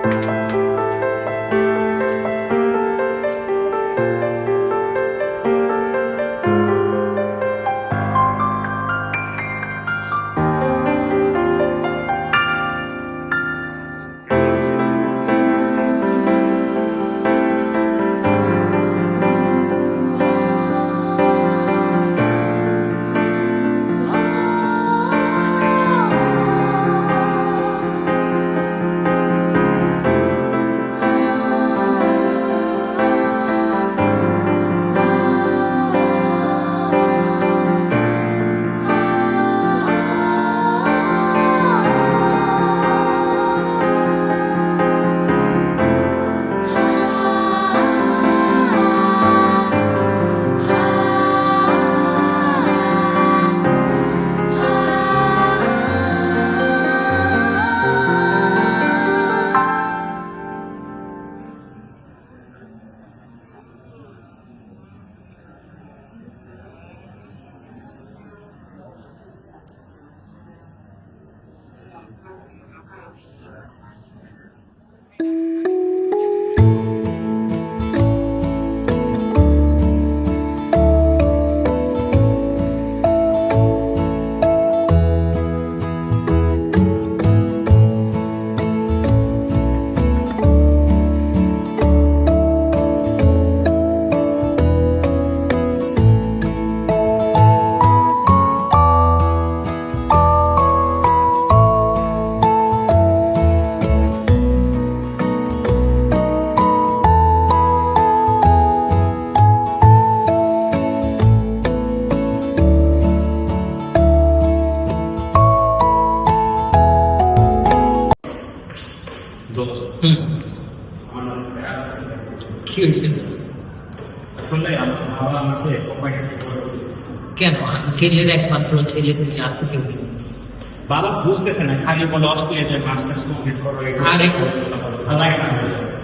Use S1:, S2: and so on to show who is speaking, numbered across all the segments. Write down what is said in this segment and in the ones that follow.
S1: কি হয়েছিল? কেন আঙ্কেলের একমাত্র ছেলে, তুমি আর তো কেউ নেই?
S2: বাবা বুঝতেছে না, খালি বলে অস্ট্রেলিয়াতে মাস্টার্স কমপ্লিট করো।
S1: আরে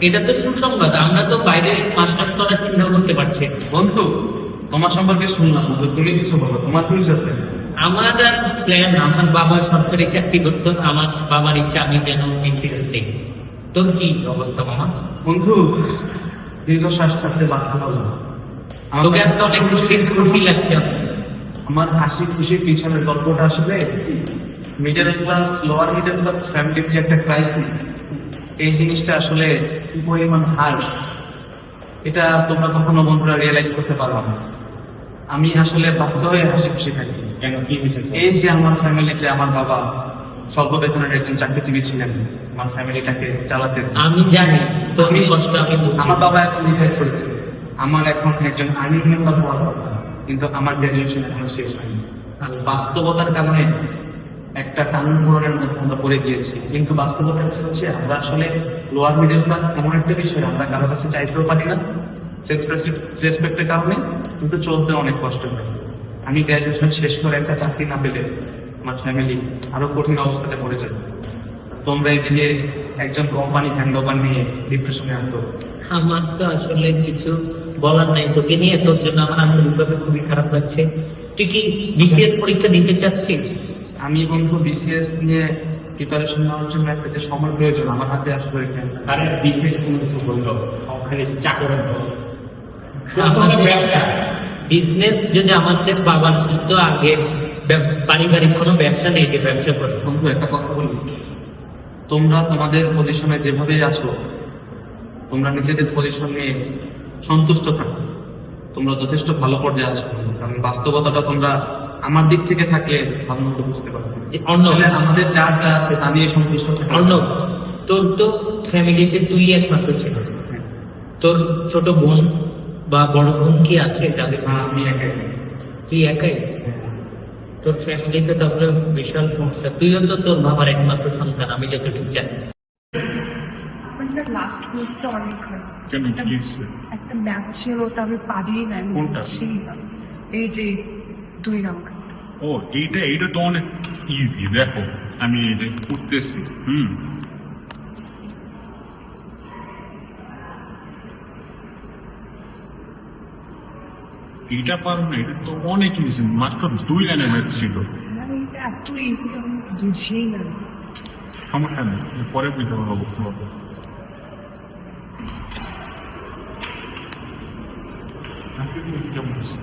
S1: এটা তো সুসংবাদ, আমরা তো বাইরে মাস্টার্স করার চিন্তা করতে পারছি।
S2: বন্ধু, তোমার সম্পর্কে শুনলাম, তুমি কিছু বলো, তোমার ফিউচার প্ল্যান?
S1: আমার প্ল্যান, আমার বাবা সরকারি চাকরি করতো, আমার বাবার ইচ্ছা আমি যেন বিসিএস দিই। তোর কি অবস্থা মামা?
S2: বন্ধু, দীর্ঘশ্বাস থাকতে বাধ্য হলাম।
S1: তোকে আজকে অনেক খুশি লাগছে।
S2: আমার হাসি খুশির পিছনের গল্পটা আসলে middle class, lower middle class ফ্যামিলির যে একটা ক্রাইসিস, এই জিনিসটা আসলে কি পরিমাণ হার্শ, এটা তোমরা কখনো বন্ধুরা রিয়েলাইজ করতে পারবে না। আমি আসলে বাধ্য হয়ে হাসি খুশি থাকি।
S1: কেন, কি হয়েছে?
S2: এই যে আমার ফ্যামিলিতে আমার বাবা স্বল্প বেতনের একজন চাকরিজীবী ছিলেন, আমার ফ্যামিলিটাকে চালাতে।
S1: আমি জানি তুমি কষ্ট, আমি বুঝছি।
S2: আমার বাবা এখন রিটায়ার করেছে, আমার এখন একজন আর্নিং এর কথা বলা কথা, কিন্তু আমার গ্রাজুয়েশন এখন শেষ হয়নি। আর বাস্তবতার কারণে একটা টানুন পূরণের মধ্যে আমরা পড়ে গিয়েছি। কিন্তু বাস্তবতা হচ্ছে আমরা আসলে লোয়ার মিডল ক্লাস এমন একটা বিষয়, আমরা কারো কাছে চাইতেও পারি না সেলফ রেসপেক্টের কারণে, কিন্তু চলতে অনেক কষ্ট হয়। আমি গ্রাজুয়েশন শেষ করে একটা চাকরি না পেলে আমার ফ্যামিলি আরো কঠিন অবস্থাতে পড়ে যাবে। তোমরা এদিকে একজন কোম্পানি হ্যান্ডওভার নিয়ে ডিপ্রেশনে আসো।
S1: আমার তো আসলে কিছু বলার নাই তোকে নিয়ে, তোর জন্য আমার আন্তরিকভাবে খুবই খারাপ লাগছে। তুই কি বিসিএস পরীক্ষা দিতে চাচ্ছিস?
S2: আমি বন্ধু বিসিএস নিয়ে প্রিপারেশন নেওয়ার জন্য একটা যে সময় প্রয়োজন আমার হাতে আসলে এটা।
S1: আরে বিসিএস কোনো কিছু বললো, ওখানে চাকরের বিজনেস যদি আমাদের বাবার তো আগে পারিবারিক কোনো ব্যবসা নেই যে ব্যবসা করে।
S2: বন্ধু একটা কথা বলি, তোমরা তোমাদের পজিশনে যেভাবেই আছো, তোমরা নিজেদের পজিশন নিয়ে সন্তুষ্ট থাকো। তোমরা যথেষ্ট ভালো পর্যায়ে আছো, কারণ বাস্তবতাটা তোমরা আমার দিক থেকে থাকলে ভালো মতো বুঝতে পারবে। আমাদের যার যা আছে তা নিয়ে সন্তুষ্ট থাকো।
S1: অর্ণব, তোর তো ফ্যামিলিতে তুই একমাত্র ছিল, তোর ছোট বোন বা বড় বোন কি আছে যাদের?
S2: আমি একাই।
S1: তুই একাই? তোর ফ্যামিলিতে তাহলে বিশাল সমস্যা। তুইও তো তোর বাবার একমাত্র সন্তান, আমি যতটুকু জানি।
S3: লাস্ট কোর্সটা অনেক খারাপ।
S4: কেন, কি হয়েছে?
S3: একটা ম্যাথ ছিল, ওটা আমি পারিই না, আমি
S4: কোনটা?
S3: বুঝছিই না। এই যে 2 নাম্বার।
S4: ও, এইটা তো অনেক ইজি। দেখো আমি এটা করতেছি। এইটা পারো না? এটা তো অনেক ইজি, মাত্র 2 লাইনের ম্যাথ ছিল।
S3: মানে এটা এত ইজি, আমি বুঝিই না।
S4: সমস্যা নেই, পরে বুঝতে পারবো। কেমন আছে?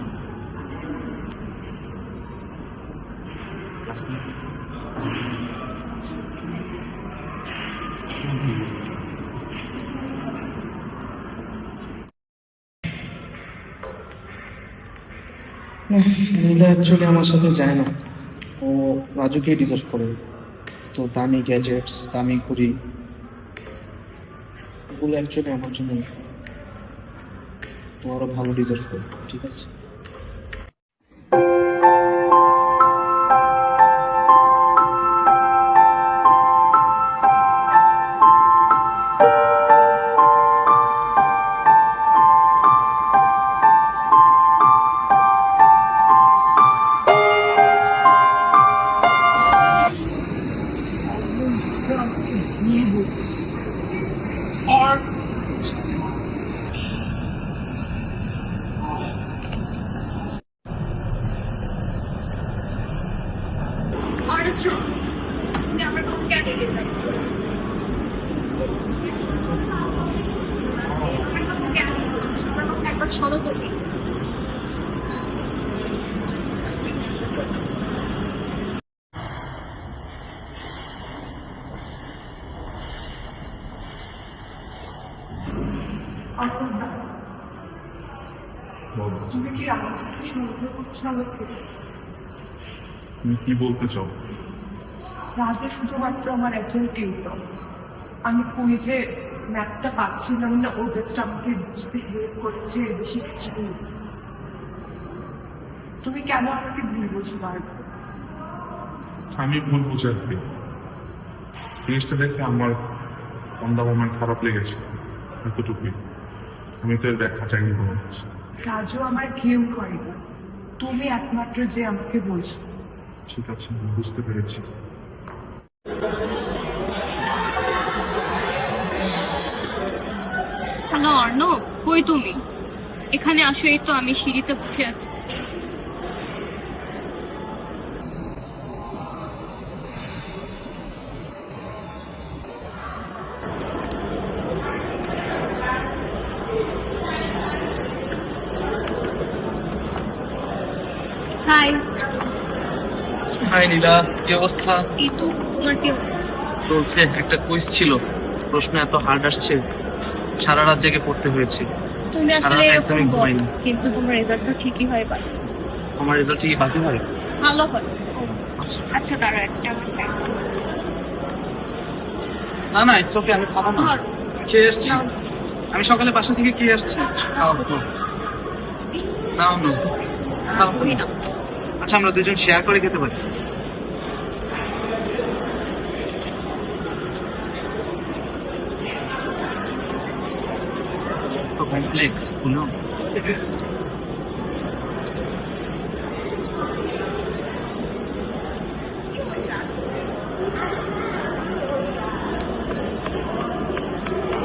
S5: নীলা অ্যাকচুয়ালি আমার সাথে যায় না, ও রাজুকেই ডিজার্ভ করে। তো দামি গ্যাজেটস, দামি ঘড়ি, এগুলো অ্যাকচুয়ালি আমার জন্য না। তো ওরা ভালো ডিজার্ভ করে, ঠিক আছে?
S3: তুমি আমার কাছে কেন এলে যাচ্ছ? একবার সরো তুমি। তুমি কি আমার সাথে সমুদ্র করছো আমাকে?
S4: তুমি কি বলতে চাও?
S3: রাজু শুধুমাত্র আমার একজন টিউটর। আমি কুইজে ম্যাপটা পাচ্ছিলাম না, ও জাস্ট আমাকে বুঝতে হেল্প করেছে, এর বেশি কিছু না। তুমি কেন আমাকে ভুল বুঝতে পারবে?
S4: আমি ভুল বুঝাচ্ছি, জিনিসটা দেখে আমার অন্দামান খারাপ লেগেছে, এতটুকুই। আমি তো এর ব্যাখ্যা চাইনি মনে হচ্ছে।
S3: রাজু আমার কেউ করে না, তুমি একমাত্র যে আমাকে বলছো।
S4: ঠিক আছে, আমি বুঝতে পেরেছি।
S6: হ্যালো অর্ণব, কই তুমি? এখানে আসো, এই তো আমি সিঁড়িতে বসে আছি। হাই।
S2: হাই নীলা, কি অবস্থা?
S6: এই তো, তোমার কি অবস্থা?
S2: চলছে। একটা কুইজ ছিল, প্রশ্ন এত হার্ড আসছে, সারা রাত জেগে পড়তে হয়েছে।
S6: তুমি আসলে
S2: সারারাত
S6: এরকম
S2: একদমই
S6: বলো,
S2: ঘুমাইনি।
S6: কিন্তু তোমার রেজাল্টটা ঠিকই হয় পারে।
S2: আমার রেজাল্ট কি বাজে হয়?
S6: ভালো হয়।
S2: আচ্ছা।
S6: আচ্ছা দাঁড়া, একটা আমার সাইড
S2: না না, ইটস ওকে, আমি খাবো না, খেয়ে এসছি। আমি সকালে বাসা থেকে খেয়ে আসছি। খাও, খাও। নাও না, খাও তুমি। আচ্ছা, আমরা দুজন শেয়ার করে খেতে পারি। তো কমপ্লেক্স, শুনো।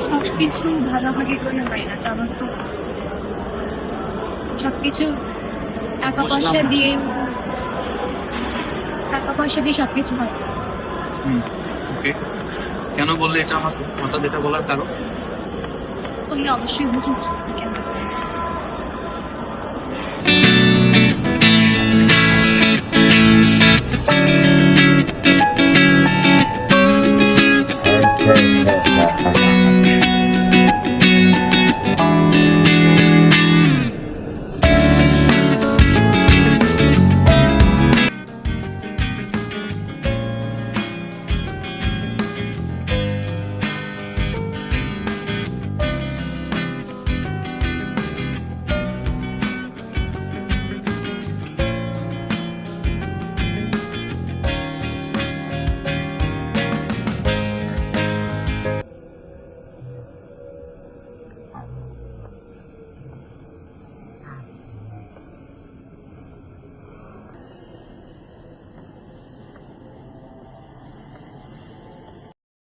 S6: সবকিছু ভাগাভাগি করে হয় না, জানো তো। সবকিছু টাকা পয়সা দিয়ে, টাকা পয়সা দিয়ে সবকিছু হয়।
S2: ওকে, কেন বললে এটা? আমার হঠাৎ এটা বলার কারণ?
S6: তুমি অবশ্যই বুঝেছো কেন।